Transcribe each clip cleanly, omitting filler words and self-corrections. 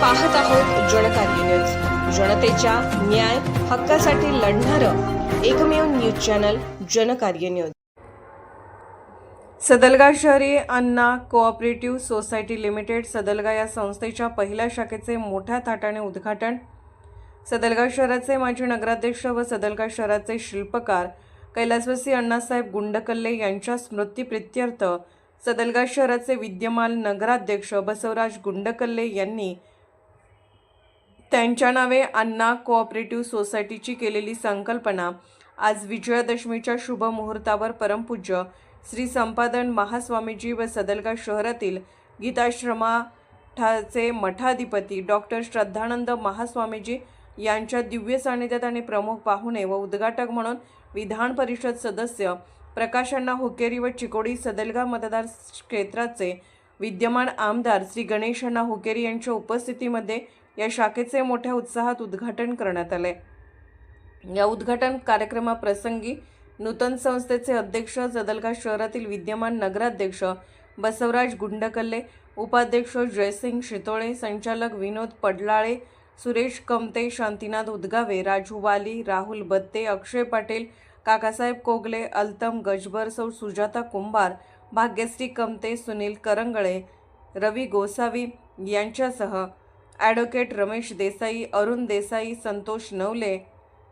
पाहत आहोत जनकार्य न्यूज, जनतेच्या न्याय हक्कासाठी लढणारं एकमेव news channel Janakarya news. Sadalga शहरी अण्णा कोऑपरेटिव्ह सोसायटी लिमिटेड सदलगा या संस्थेच्या पहिल्या शाखेचे मोठ्या थाटाने उद्घाटन। सदलगा शहराचे माजी नगराध्यक्ष व सदलगा शहराचे शिल्पकार कैलासवासी अण्णासाहेब गुंडकल्ले यांच्या स्मृतिप्रित्यर्थ सदलगा शहराचे विद्यमान नगराध्यक्ष बसवराज गुंडकल्ले यांनी त्यांच्या नावे अण्णा कोऑपरेटिव्ह सोसायटीची केलेली संकल्पना आज विजयादशमीच्या शुभ मुहूर्तावर परमपूज्य श्री संपादन महास्वामीजी व सदलगा शहरातील गीताश्रमाचे मठाधिपती डॉक्टर श्रद्धानंद महास्वामीजी यांच्या दिव्य सानिध्यात आणि प्रमुख पाहुणे व उद्घाटक म्हणून विधान परिषद सदस्य प्रकाश अण्णा हुकेरी व चिकोडी सदलगा मतदार क्षेत्राचे विद्यमान आमदार श्री गणेश अण्णा हुकेरी यांच्या उपस्थितीमध्ये या शाखेचे मोठ्या उत्साहात उद्घाटन करण्यात आले। या उद्घाटन कार्यक्रमाप्रसंगी नूतन संस्थेचे अध्यक्ष सदलगा शहरातील विद्यमान नगराध्यक्ष बसवराज गुंडकल्ले, उपाध्यक्ष जयसिंग शितोळे, संचालक विनोद पडलाळे, सुरेश कमते, शांतीनाथ उदगावे, राजू वाली, राहुल बत्ते, अक्षय पाटील, काकासाहेब कोगले, अल्तम गजबर, सौ सुजाता कुंभार, भाग्यश्री कमते, सुनील करंगळे, रवी गोसावी यांच्यासह ॲडव्होकेट रमेश देसाई, अरुण देसाई, संतोष नवले,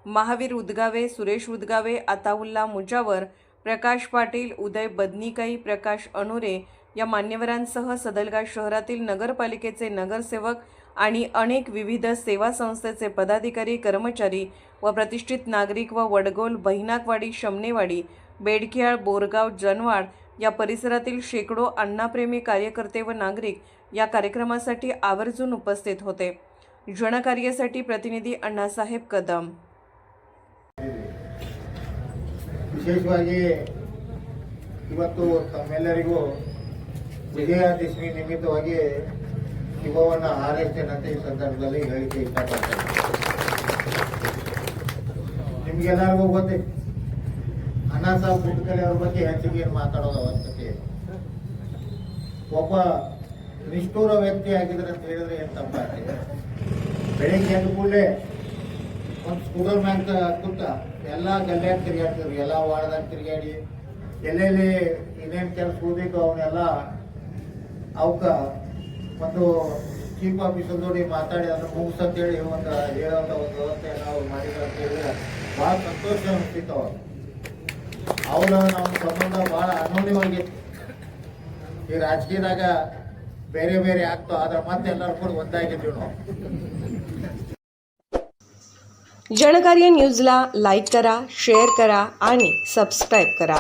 महावीर उदगावे, सुरेश उदगावे, अताउल्ला मुजावर, प्रकाश पाटील, उदय बदनिकाई, प्रकाश अनुरे या मान्यवरांसह सदलगा शहरातील नगरपालिकेचे नगरसेवक आणि अनेक विविध सेवा संस्थेचे पदाधिकारी, कर्मचारी व प्रतिष्ठित नागरिक व वडगोल, बहिनाकवाडी, शमनेवाडी, बेडखियाळ, बोरगाव, जनवाड या परिसरातील शेकडो अण्णाप्रेमी कार्यकर्ते व नागरिक या कार्यक्रमासाठी आवर्जून उपस्थित होते। जनकार्यासाठी प्रतिनिधी अण्णासाहेब कदम। ವಿಶೇಷವಾಗಿ ಇವತ್ತು ತಮ್ಮೆಲ್ಲರಿಗೂ ವಿಜಯದಶಮಿ ನಿಮಿತ್ತವಾಗಿ ಶುಭವನ್ನು ಹಾರೈಸ್ತೇನೆ ಈ ಸಂದರ್ಭದಲ್ಲಿ ಹೇಳಿಕೆ ಇಷ್ಟಪಡ್ತೇನೆ। ನಿಮ್ಗೆಲ್ಲರಿಗೂ ಗೊತ್ತೇ ಅಣ್ಣಾ ಸಾಹೇಬ್ ಗುಂಡಕಲ್ಲೆ ಅವ್ರ ಬಗ್ಗೆ ಹೆಚ್ಚಿಗೆ ಏನು ಮಾತಾಡೋದು ಅವಶ್ಯಕತೆ ಇಲ್ಲ। ಒಬ್ಬ ನಿಷ್ಠೂರ ವ್ಯಕ್ತಿ ಆಗಿದ್ರೆ ಅಂತ ಹೇಳಿದ್ರೆ ಏನು ತಪ್ಪಾಗ್ತದೆ? ಬೆಳಿಗ್ಗೆ ಎದ್ದ ಕೂಡಲೇ ಒಂದು ಸ್ಕೂಟರ್ ಮ್ಯಾಗ ಕೂತ ಎಲ್ಲ ಗಲ್ಯಾಗ ತಿರುಗಾಡ್ತಿದ್ರು, ಎಲ್ಲ ವಾರ್ಡ್ದಾಗ ತಿರುಗಾಡಿ ಎಲ್ಲೆಲ್ಲಿ ಏನೇನು ಕೆಲಸ ಓದಿದ್ದು ಅವನ್ನೆಲ್ಲ ಅವಕ್ಕ ಒಂದು ಚೀಫ್ ಆಫೀಸರ್ ನೋಡಿ ಮಾತಾಡಿ ಅದನ್ನ ಮುಗಿಸಂತೇಳಿ ಒಂದು ಹೇಳೋಂಥ ಒಂದು ವ್ಯವಸ್ಥೆಯನ್ನು ಅವ್ರು ಮಾಡಿದ್ರು ಅಂತ ಹೇಳಿದ್ರೆ ಭಾಳ ಸಂತೋಷ ಅನಿಸ್ತಿತ್ತು। ಅವ್ರ ನಮ್ಮ ಸಂಬಂಧ ಭಾಳ ಅನ್ಯೋನ್ಯವಾಗಿತ್ತು। ಈ ರಾಜಕೀಯದಾಗ ಬೇರೆ ಬೇರೆ ಆಗ್ತಾವ, ಆದ್ರೆ ಮತ್ತೆ ಎಲ್ಲರೂ ಕೂಡ ಒಂದಾಗಿದ್ದೀವಿ ನಾವು। जनकार्य न्यूजला लाईक करा, शेअर करा आणि सबस्क्राईब करा।